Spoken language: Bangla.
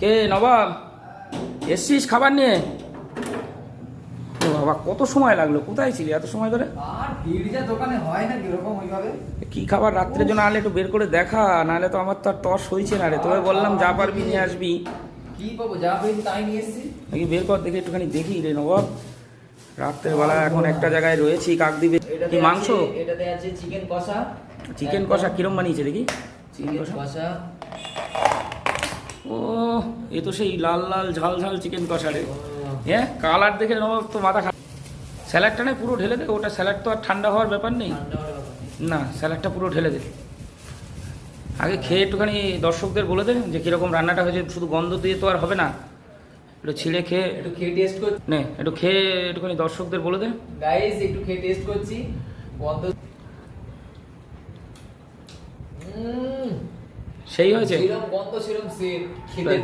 কে নবাব এসছিস খাবার নিয়ে? ও বাবা, কত সময় লাগলো? কোথায় ছিলি এত সময় ধরে? আর ভিড় যা দোকানে হয় না কিরকম ওইভাবে। কি খাবার রাত্রের জন্য আনলে একটু বের করে দেখা, নাহলে তো আমার তো আর তর সইছে না রে। তোকে বললাম যা পারবি নিয়ে আসবি। কি পাবো, যা পেয়েছি তাই নিয়ে এসেছি। নাকি বের কর দেখি, একটুখানি দেখি রে নবাব। রাত্রের বেলা এখন একটা জায়গায় রয়েছি, কাক দিবে কি মাংস? এটাতে আছে চিকেন কষা। চিকেন কষা কিরম বানিয়েছে দেখি? চিকেন কষা। ও, এ তো সেই লাল লাল ঝাল ঝাল চিকেন কষা রে। হ্যাঁ, কালার দেখে নবাব তো মাথা খা। স্যালাডটা না পুরো ঢেলে দে, ওটা স্যালাড তো আর ঠান্ডা হওয়ার ব্যাপার নেই। না, স্যালাডটা পুরো ঢেলে দে। আগে খেয়ে একটুখানি দর্শকদের বলে দে যে কীরকম রান্নাটা হয়েছে। শুধু গন্ধ দিয়ে তো আর হবে না, একটু ছিঁড়ে খেয়ে একটু খেয়ে টেস্ট কর। নে, একটু খেয়ে একটুখানি দর্শকদের বলে দে। গাইস একটু খেয়ে টেস্ট করছি। গন্ধ সেই হয়েছে। যেরকম গন্ধ সেরকম খেতে